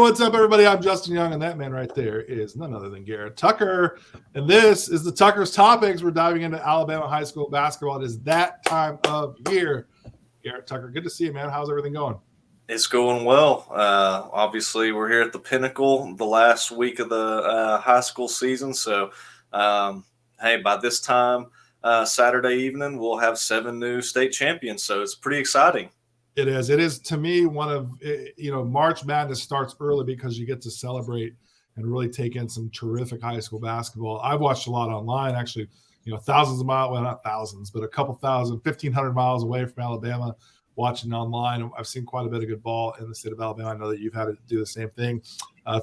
what's up, everybody? I'm Justin Young, and that man right there is none other than Garrett Tucker. And this is the Tucker's Topics. We're diving into Alabama high school basketball. It is that time of year. Garrett Tucker, good to see you, man. How's everything going? It's going well. Obviously, we're here at the pinnacle, the last week of the high school season. So, hey, by this time, Saturday evening, we'll have 7 new state champions. So it's pretty exciting. It is. It is, to me, one of, March Madness starts early because you get to celebrate and really take in some terrific high school basketball. I've watched a lot online, actually, thousands of miles, well, not thousands, but a couple thousand, 1,500 miles away from Alabama, watching online. I've seen quite a bit of good ball in the state of Alabama. I know that you've had to do the same thing,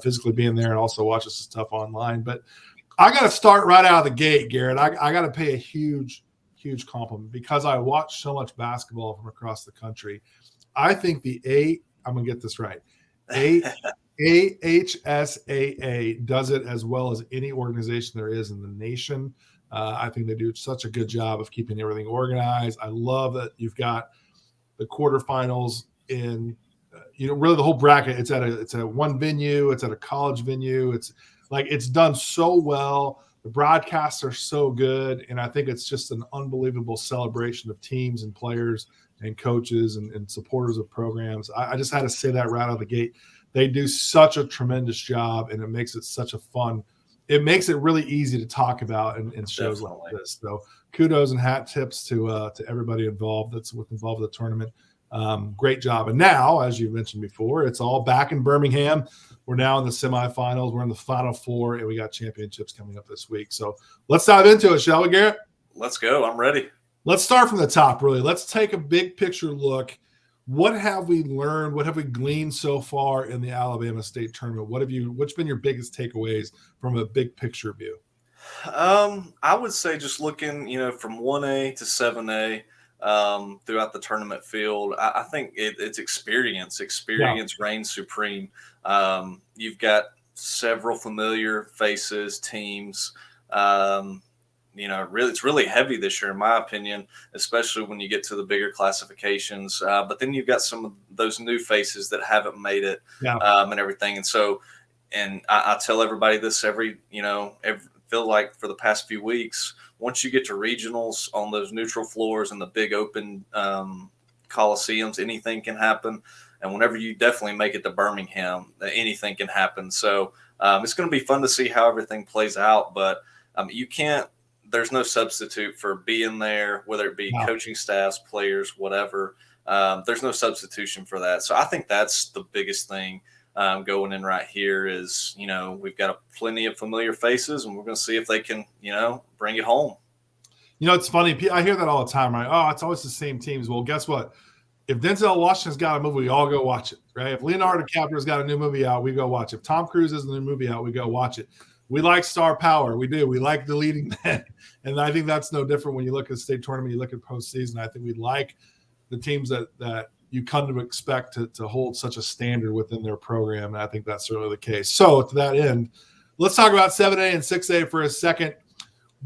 physically being there and also watching some stuff online. But I got to start right out of the gate, Garrett. I got to pay a huge compliment because I watch so much basketball from across the country. I think I'm going to get this right, AHSAA does it as well as any organization there is in the nation. I think they do such a good job of keeping everything organized. I love that you've got the quarterfinals in, really the whole bracket. It's at one venue. It's at a college venue. It's done so well. The broadcasts are so good, and I think it's just an unbelievable celebration of teams and players and coaches and supporters of programs. I just had to say that right out of the gate. They do such a tremendous job, and it makes it such a fun. It makes it really easy to talk about in shows Definitely. like this. So kudos and hat tips to everybody involved that's involved in the tournament. Great job. And now, as you mentioned before, it's all back in Birmingham. We're now in the semifinals. We're in the Final Four, and we got championships coming up this week. So let's dive into it, shall we, Garrett? Let's go. I'm ready. Let's start from the top, really. Let's take a big picture look. What have we learned? What have we gleaned so far in the Alabama State Tournament? What's been your biggest takeaways from a big picture view? I would say just looking, from 1A to 7A throughout the tournament field, I think it's experience. Experience reigns supreme. You've got several familiar faces, teams. It's really heavy this year, in my opinion, especially when you get to the bigger classifications. But then you've got some of those new faces that haven't made it and everything. And so, I tell everybody this feel like for the past few weeks, once you get to regionals on those neutral floors and the big open coliseums, anything can happen. And whenever you definitely make it to Birmingham, anything can happen. So it's going to be fun to see how everything plays out. But there's no substitute for being there, whether it be coaching staffs, players, whatever. There's no substitution for that. So I think that's the biggest thing going in right here is, we've got plenty of familiar faces, and we're going to see if they can, bring it home. It's funny. I hear that all the time, right? Oh, it's always the same teams. Well, guess what? If Denzel Washington's got a movie, we all go watch it, right? If Leonardo DiCaprio's got a new movie out, we go watch it. If Tom Cruise has a new movie out, we go watch it. We like star power. We do. We like the leading men. And I think that's no different when you look at the state tournament, you look at postseason. I think we like the teams that you come to expect to hold such a standard within their program. And I think that's certainly the case. So to that end, let's talk about 7A and 6A for a second.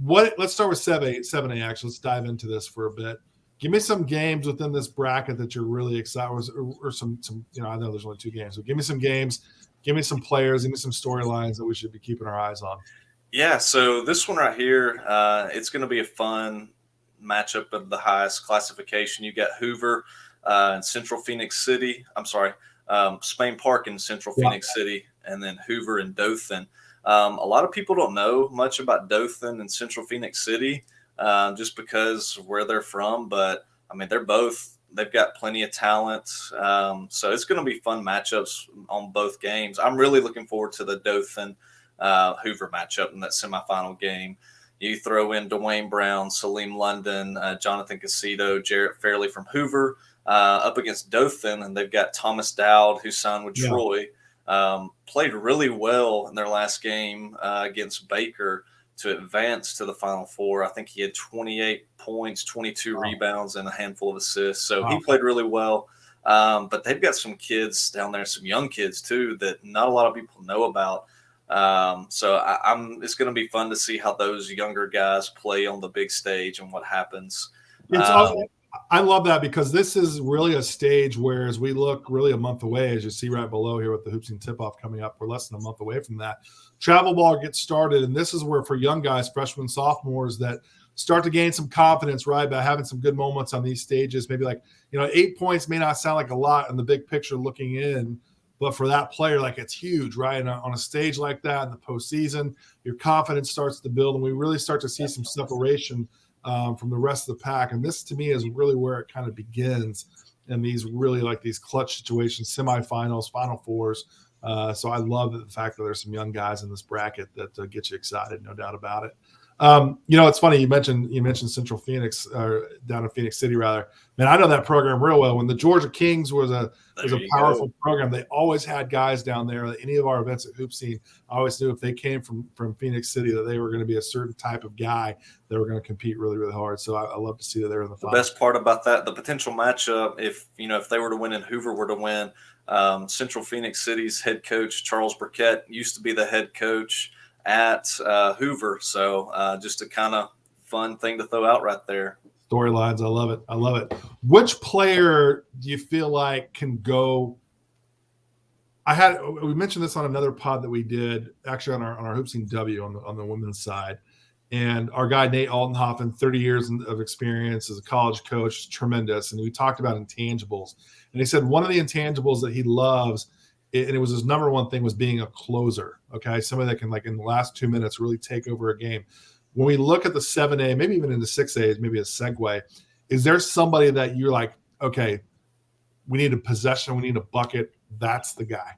Let's start with 7A actually. Let's dive into this for a bit. Give me some games within this bracket that you're really excited or some I know there's only 2 games. So give me some games, give me some players, give me some storylines that we should be keeping our eyes on. Yeah, so this one right here, it's going to be a fun matchup of the highest classification. You got Hoover in Central Phoenix City. I'm sorry, Spain Park in Central Phoenix City, and then Hoover and Dothan. A lot of people don't know much about Dothan and Central Phoenix City just because of where they're from. But, they've got plenty of talent. So it's going to be fun matchups on both games. I'm really looking forward to the Dothan Hoover matchup in that semifinal game. You throw in Dwayne Brown, Salim London, Jonathan Casito, Jarrett Fairley from Hoover up against Dothan, and they've got Thomas Dowd, who signed with Troy, played really well in their last game against Baker to advance to the Final Four. I think he had 28 points, 22 rebounds, and a handful of assists. So he played really well. But they've got some kids down there, some young kids too, that not a lot of people know about. It's going to be fun to see how those younger guys play on the big stage and what happens. I love that because this is really a stage where, as we look really a month away, as you see right below here with the Hoops and Tip-Off coming up, we're less than a month away from that. Travel ball gets started, and this is where for young guys, freshmen, sophomores, that start to gain some confidence, right, by having some good moments on these stages. Maybe 8 points may not sound like a lot in the big picture looking in, but for that player, it's huge, right? And on a stage like that in the postseason, your confidence starts to build, and we really start to see some separation from the rest of the pack. And this, to me, is really where it kind of begins in these really these clutch situations, semifinals, Final Fours. So I love the fact that there's some young guys in this bracket that get you excited, no doubt about it. It's funny you mentioned Central Phoenix, or down in Phoenix City rather. Man, I know that program real well. When the Georgia Kings was a powerful program, they always had guys down there. Any of our events at Hoop Scene, I always knew if they came from Phoenix City that they were going to be a certain type of guy that were going to compete really, really hard. So I love to see that they're in the final. The best part about that, the potential matchup, if they were to win and Hoover were to win, Central Phoenix City's head coach Charles Burkett used to be the head coach at Hoover. So just a kind of fun thing to throw out right there. Storylines. I love it. I love it. Which player do you feel like can go? We mentioned this on another pod that we did actually on our Hoop Scene W on the women's side. And our guy, Nate Altenhofen, 30 years of experience as a college coach, tremendous. And we talked about intangibles. And he said one of the intangibles that he loves, and it was his number one thing, was being a closer. Okay. Somebody that can, in the last 2 minutes, really take over a game. When we look at the 7A, maybe even into 6A, maybe a segue, is there somebody that you're like, okay, we need a possession, we need a bucket, that's the guy?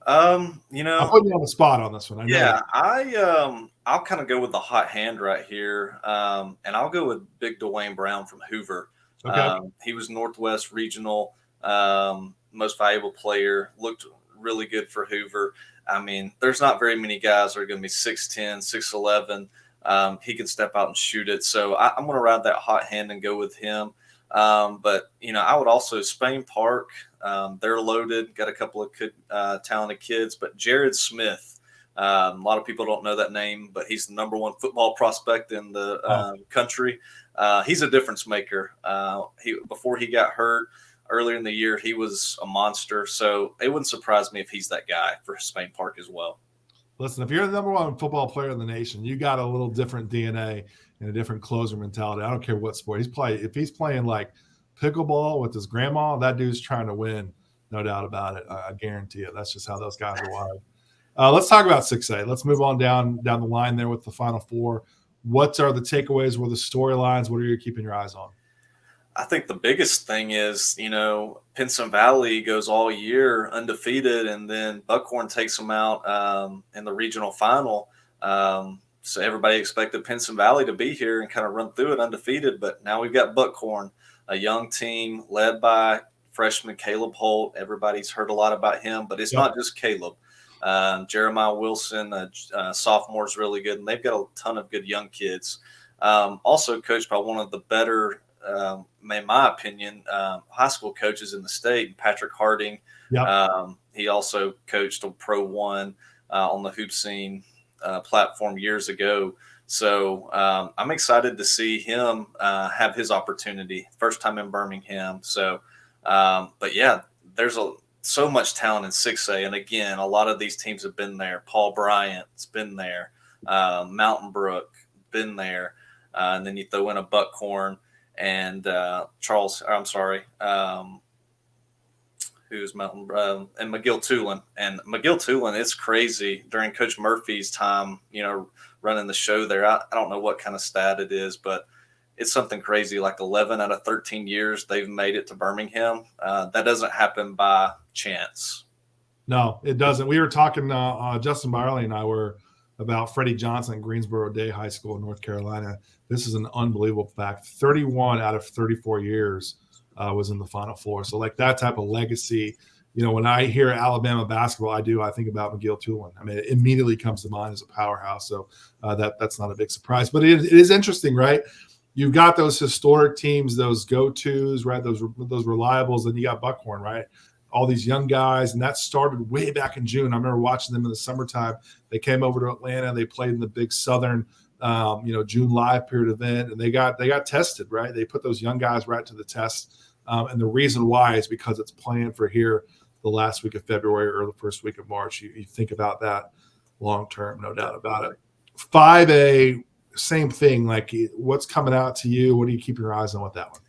I'm putting you on the spot on this one. I'll kind of go with the hot hand right here, and I'll go with Big Dwayne Brown from Hoover. Okay. He was Northwest Regional most valuable player, looked really good for Hoover. I mean, there's not very many guys that are going to be 6'10", 6'11". He can step out and shoot it. So I'm going to ride that hot hand and go with him. But I would also Spain Park. They're loaded, got a couple of good, talented kids. But Jared Smith, a lot of people don't know that name, but he's the number one football prospect in the country. He's a difference maker. Before he got hurt earlier in the year, he was a monster. So it wouldn't surprise me if he's that guy for Spain Park as well. Listen, if you're the number one football player in the nation, you got a little different DNA and a different closer mentality. I don't care what sport if he's playing pickleball with his grandma, that dude's trying to win, no doubt about it. I guarantee it. That's just how those guys are wired. Let's talk about 6A. Let's move on down the line there with the Final Four. What are the takeaways? What are the storylines? What are you keeping your eyes on? I think the biggest thing is, Pinson Valley goes all year undefeated, and then Buckhorn takes them out in the regional final. So everybody expected Pinson Valley to be here and kind of run through it undefeated, but now we've got Buckhorn, a young team led by freshman Caleb Holt. Everybody's heard a lot about him, but it's not just Caleb. Jeremiah Wilson, sophomore, is really good, and they've got a ton of good young kids. Also coached by one of the better, in my opinion, high school coaches in the state, Patrick Harding. Yep. He also coached a Pro 1 on the Hoop Scene platform years ago. So I'm excited to see him have his opportunity. First time in Birmingham. So, but yeah, there's so much talent in 6A. And again, a lot of these teams have been there. Paul Bryant's been there. Mountain Brook, been there. And then you throw in a Buckhorn and who's Mountain and McGill-Tulane. And McGill-Tulane, it's crazy during Coach Murphy's time, running the show there. I don't know what kind of stat it is, but it's something crazy. 11 out of 13 years they've made it to Birmingham. That doesn't happen by chance. No, it doesn't. We were talking, Justin Byerly and I were about Freddie Johnson at Greensboro Day High School in North Carolina. This is an unbelievable fact. 31 out of 34 years was in the Final Four. So that type of legacy, when I hear Alabama basketball, I think about McGill-Tulane. I mean, it immediately comes to mind as a powerhouse. So that's not a big surprise. But it is interesting, right? You've got those historic teams, those go-tos, right? Those reliables, and you got Buckhorn, right? All these young guys, and that started way back in June. I remember watching them in the summertime. They came over to Atlanta. They played in the big Southern June live period event, and they got tested, right? They put those young guys right to the test. And the reason why is because it's planned for here the last week of February or the first week of March. You think about that long term, no doubt about it. 5A, same thing. Like, what's coming out to you? What do you keep your eyes on with that one?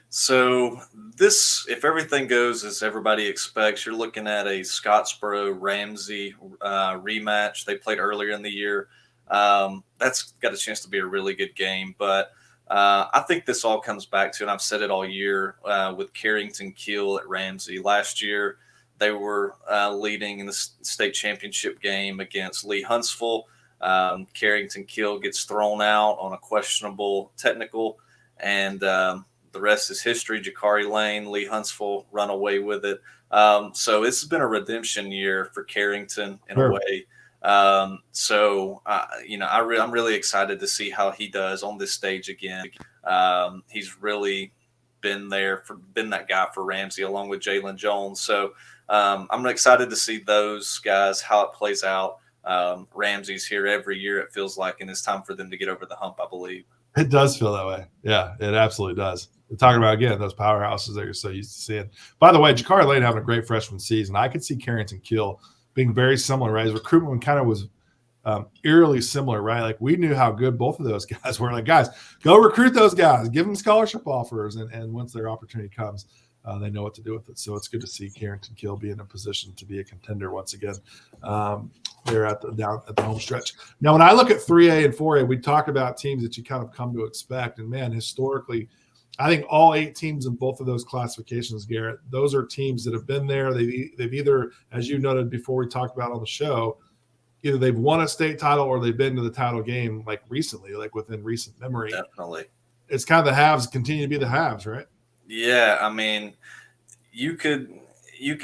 So this, if everything goes as everybody expects, you're looking at a Scottsboro Ramsey rematch. They played earlier in the year. That's got a chance to be a really good game, but I think this all comes back to, and I've said it all year, with Carrington Keel at Ramsey. Last year, they were leading in the state championship game against Lee Huntsville. Carrington Keel gets thrown out on a questionable technical, and the rest is history. Jakari Lane, Lee Huntsville run away with it. So it's been a redemption year for Carrington in a way. I'm really excited to see how he does on this stage again. He's really been that guy for Ramsey along with Jalen Jones. So I'm excited to see those guys, how it plays out. Ramsey's here every year, it feels like, and it's time for them to get over the hump, I believe. It does feel that way. Yeah, it absolutely does. We're talking about, again, those powerhouses that you're so used to seeing. By the way, Jakari Lane having a great freshman season. I could see Carrington Keel being very similar, right? His recruitment kind of was eerily similar, right? Like, we knew how good both of those guys were. Like, guys, go recruit those guys, give them scholarship offers, and once their opportunity comes, they know what to do with it. So it's good to see Carrington Keel be in a position to be a contender once again. They're down at the home stretch. Now, when I look at 3A and 4A, we talk about teams that you kind of come to expect. And, man, historically, I think all 8 teams in both of those classifications, Garrett, those are teams that have been there. They've either, as you noted before we talked about on the show, either they've won a state title or they've been to the title game, like, recently, like within recent memory. Definitely. It's kind of the haves continue to be the haves, right? Yeah, I mean, we could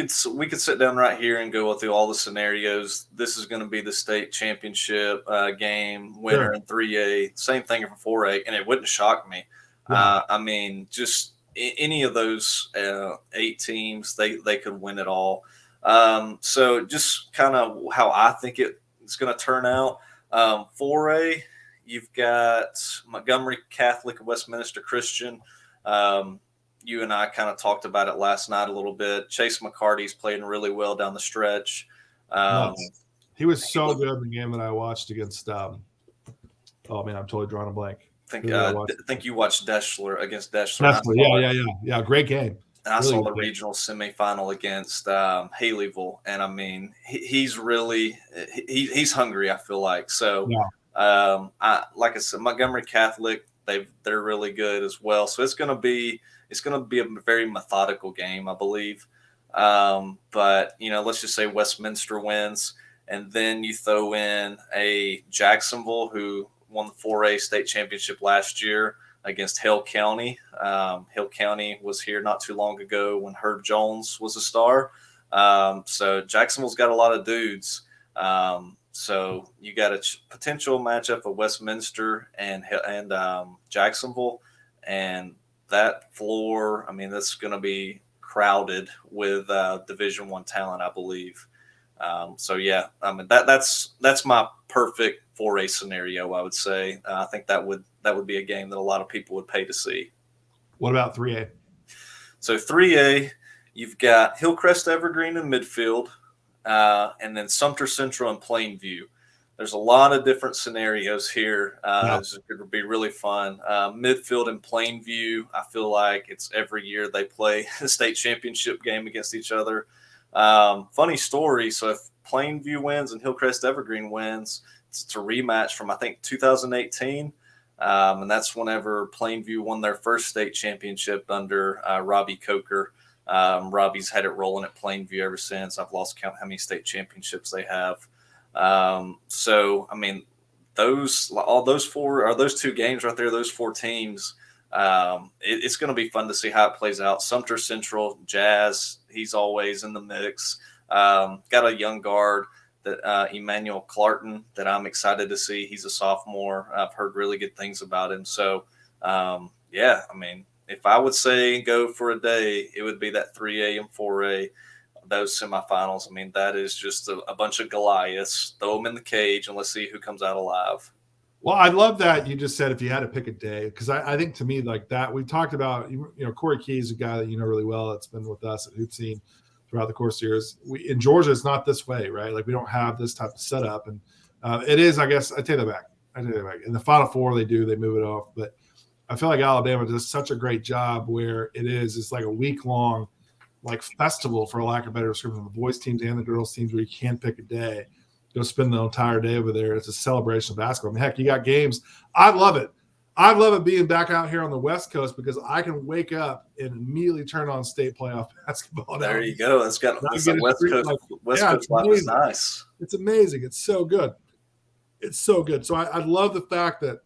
sit down right here and go through all the scenarios. This is going to be the state championship game winner in 3A. Same thing for 4A, and it wouldn't shock me. Yeah. I mean, just any of those 8 teams, they could win it all. So just kind of how I think it's going to turn out. 4A, you've got Montgomery Catholic, Westminster Christian. You and I kind of talked about it last night a little bit. Chase McCarty's playing really well down the stretch. He was so good in the game that I watched against oh man, I'm totally drawing a blank. I think you watched against Deschler. Yeah. Great game. And I saw the regional semifinal against Haleyville, and I mean, he's hungry, I feel like. So, like I said, Montgomery Catholic, they're really good as well. So it's going to be a very methodical game, I believe. But let's just say Westminster wins, and then you throw in a Jacksonville who won the 4A state championship last year against Hale County. Hale County was here not too long ago when Herb Jones was a star. So Jacksonville's got a lot of dudes. So you got a potential matchup of Westminster and Jacksonville, and that floor, I mean, that's going to be crowded with Division I talent, I believe. So yeah, I mean that's my perfect 4A scenario, I would say. I think that would be a game that a lot of people would pay to see. What about 3A? So 3A, you've got Hillcrest Evergreen in midfield, and then Sumter Central and Plainview. There's a lot of different scenarios here. It would be really fun. Midfield and Plainview, I feel like it's every year they play a state championship game against each other. Funny story. So if Plainview wins and Hillcrest Evergreen wins, it's a rematch from, I think, 2018. And that's whenever Plainview won their first state championship under Robbie Coker. Robbie's had it rolling at Plainview ever since. I've lost count how many state championships they have. So, I mean, those 2 games right there, those 4 teams, it's going to be fun to see how it plays out. Sumter Central, Jazz, he's always in the mix. Got a young guard, that Emmanuel Clarton, that I'm excited to see. He's a sophomore. I've heard really good things about him. So, I mean, if I would say go for a day, it would be that 3A and 4A, those semifinals. I mean, that is just a bunch of Goliaths. Throw them in the cage and let's see who comes out alive. Well, I love that you just said if you had to pick a day, because I think to me like that we talked about, Corey Key is a guy that you know really well that's been with us at Hoop Scene throughout the course of years. In Georgia, it's not this way, right? Like we don't have this type of setup, and it is. I guess I take that back. In the Final Four, they move it off, but I feel like Alabama does such a great job where it's like a week long like festival, for a lack of better description, the boys teams and the girls teams, where you can pick a day. Go spend the entire day over there. It's a celebration of basketball. I mean, heck, you got games. I love it. I love it being back out here on the West Coast because I can wake up and immediately turn on state playoff basketball. There you go. It's got West Coast life is nice. It's amazing. It's so good. It's so good. So I love the fact that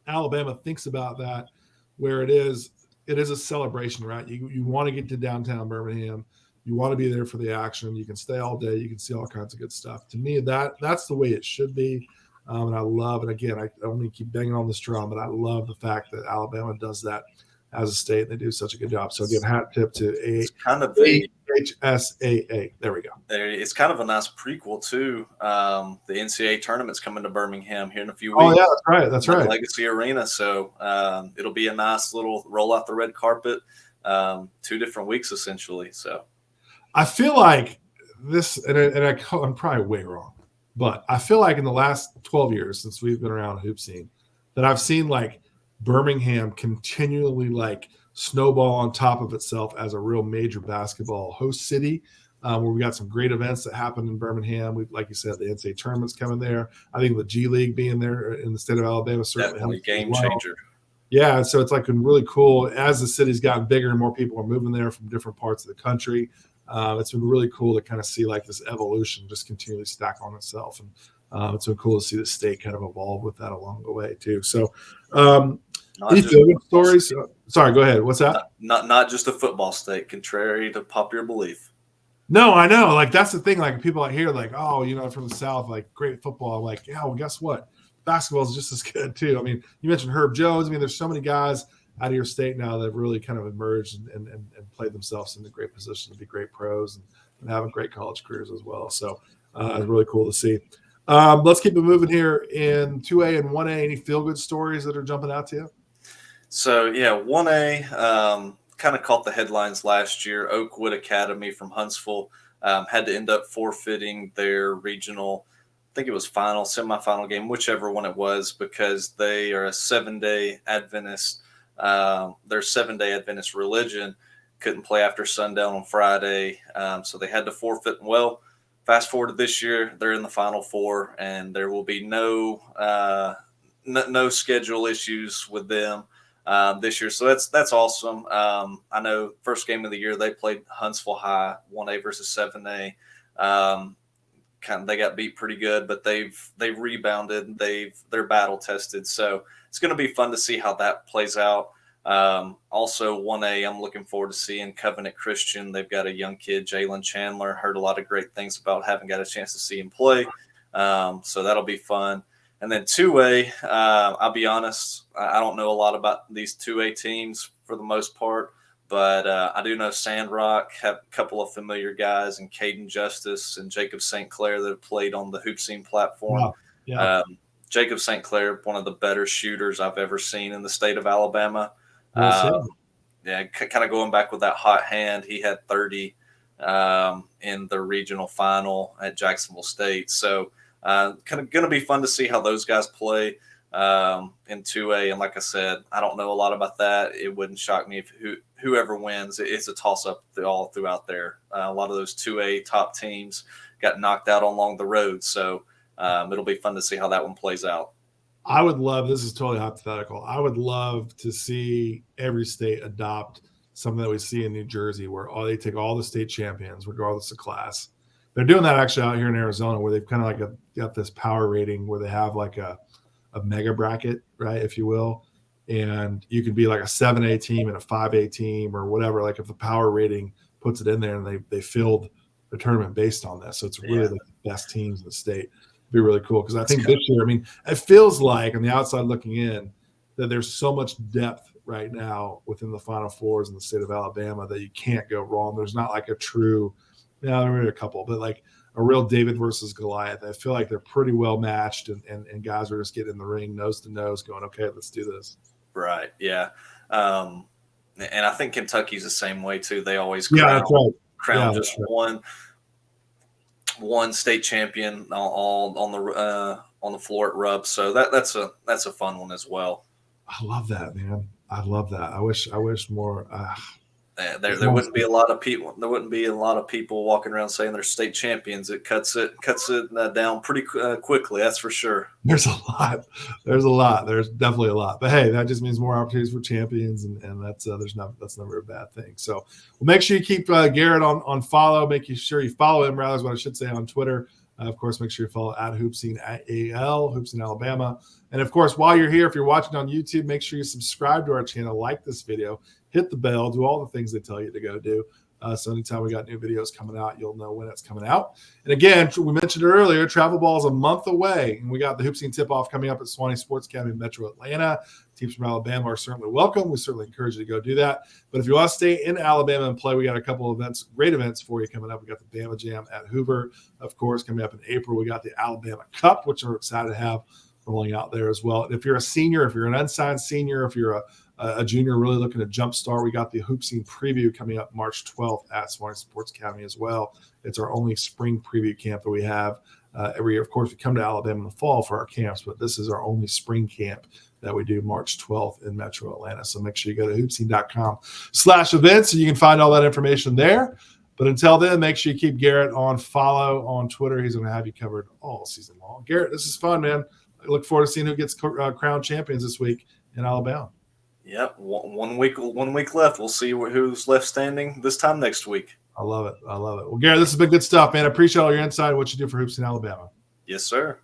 Alabama thinks about that, where it is a celebration, right? You want to get to downtown Birmingham. You want to be there for the action. You can stay all day. You can see all kinds of good stuff. To me, that's the way it should be. And I love, and again, I only keep banging on this drum, but I love the fact that Alabama does that as a state. They do such a good job. So again, hat tip to HSAA. There we go. It's kind of a nice prequel to the NCAA tournament's coming to Birmingham here in a few weeks. Oh yeah, that's right. Legacy Arena. So it'll be a nice little roll out the red carpet. 2 different weeks essentially. So I feel like this, I'm probably way wrong, but I feel like in the last 12 years since we've been around Hoop Scene, that I've seen like Birmingham continually like snowball on top of itself as a real major basketball host city, where we got some great events that happen in Birmingham. We, like you said, the NCAA tournament's coming there. I think the G League being there in the state of Alabama certainly definitely game changer. Yeah, so it's like been really cool as the city's gotten bigger and more people are moving there from different parts of the country. It's been really cool to kind of see like this evolution just continually stack on itself, and it's been cool to see the state kind of evolve with that along the way too. So, any good stories? Sorry, go ahead. What's that? Not just a football state, contrary to popular belief. No, I know. Like that's the thing. Like people out here, like, oh, from the South, like great football. I'm like, yeah, well, guess what? Basketball is just as good too. I mean, you mentioned Herb Jones. I mean, there's so many guys out of your state now that have really kind of emerged and played themselves in a great position to be great pros and having great college careers as well. So it's really cool to see. Let's keep it moving here in 2A and 1A. Any feel-good stories that are jumping out to you? So, yeah, 1A kind of caught the headlines last year. Oakwood Academy from Huntsville had to end up forfeiting their regional, I think it was semifinal game, whichever one it was, because they are a 7-day Adventist. Their 7-day Adventist religion couldn't play after sundown on Friday, so they had to forfeit. Well, fast forward to this year, they're in the Final Four, and there will be no schedule issues with them this year. So that's awesome. I know first game of the year they played Huntsville High, 1A versus 7A. They got beat pretty good, but they've rebounded. They're battle tested. So it's going to be fun to see how that plays out. Also 1A, I'm looking forward to seeing Covenant Christian. They've got a young kid, Jalen Chandler. Heard a lot of great things about, haven't got a chance to see him play. So that'll be fun. And then 2A, I'll be honest, I don't know a lot about these 2A teams for the most part, but I do know Sandrock, have a couple of familiar guys, and Caden Justice and Jacob St. Clair that have played on the Hoop Scene platform. Wow. Yeah. Jacob St. Clair, one of the better shooters I've ever seen in the state of Alabama. Kind of going back with that hot hand, he had 30 in the regional final at Jacksonville State. So kind of going to be fun to see how those guys play in 2A. And like I said, I don't know a lot about that. It wouldn't shock me if whoever wins, it's a toss-up all throughout there. A lot of those 2A top teams got knocked out along the road. So it'll be fun to see how that one plays out. I would love, this is totally hypothetical, I would love to see every state adopt something that we see in New Jersey where they take all the state champions, regardless of class. They're doing that actually out here in Arizona, where they've kind of like got this power rating where they have like a mega bracket, right, if you will. And you could be like a 7A team and a 5A team or whatever. Like if the power rating puts it in there, and they filled the tournament based on this. So it's really like the best teams in the state. Be really cool, because I think this year, I mean, it feels like on the outside looking in that there's so much depth right now within the Final Fours in the state of Alabama that you can't go wrong. There's not like a true Yeah, there were a couple, but like a real David versus Goliath. I feel like they're pretty well matched, and guys are just getting in the ring nose to nose, going, okay, let's do this. Right. Yeah. And I think Kentucky's the same way too. They always That's right. crown just one state champion all on the floor at Rupp. So that's a fun one as well. I love that, man. I love that. I wish more. There wouldn't be a lot of people. There wouldn't be a lot of people walking around saying they're state champions. It cuts it down pretty quickly. That's for sure. There's a lot. There's definitely a lot. But hey, that just means more opportunities for champions, and that's never a bad thing. So, well, make sure you keep Garrett on follow. Make sure you follow him. Rather, is what I should say, on Twitter. Of course, make sure you follow at Hoopscene at AL, Hoopscene Alabama. And of course, while you're here, if you're watching on YouTube, make sure you subscribe to our channel, like this video, hit the bell, do all the things they tell you to go do. So anytime we got new videos coming out, you'll know when it's coming out. And again, we mentioned earlier, travel ball is a month away, and we got the Hoopscene tip-off coming up at Swanee Sports Academy in Metro Atlanta. Teams from Alabama are certainly welcome. We certainly encourage you to go do that. But if you want to stay in Alabama and play, we got a couple of events, great events for you coming up. We got the Bama Jam at Hoover, of course, coming up in April. We got the Alabama Cup, which we're excited to have rolling out there as well. And if you're a senior, if you're an unsigned senior, if you're a junior really looking to jumpstart, we got the Hoopscene preview coming up March 12th at Swanee Sports Academy as well. It's our only spring preview camp that we have every year. Of course, we come to Alabama in the fall for our camps, but this is our only spring camp that we do March 12th in Metro Atlanta. So make sure you go to hoopscene.com/events, and you can find all that information there. But until then, make sure you keep Garrett on follow on Twitter. He's going to have you covered all season long. Garrett, this is fun, man. I look forward to seeing who gets crowned champions this week in Alabama. Yep, one week left. We'll see who's left standing this time next week. I love it. Well, Garrett, this has been good stuff, man. I appreciate all your insight and what you do for Hoops in Alabama. Yes, sir.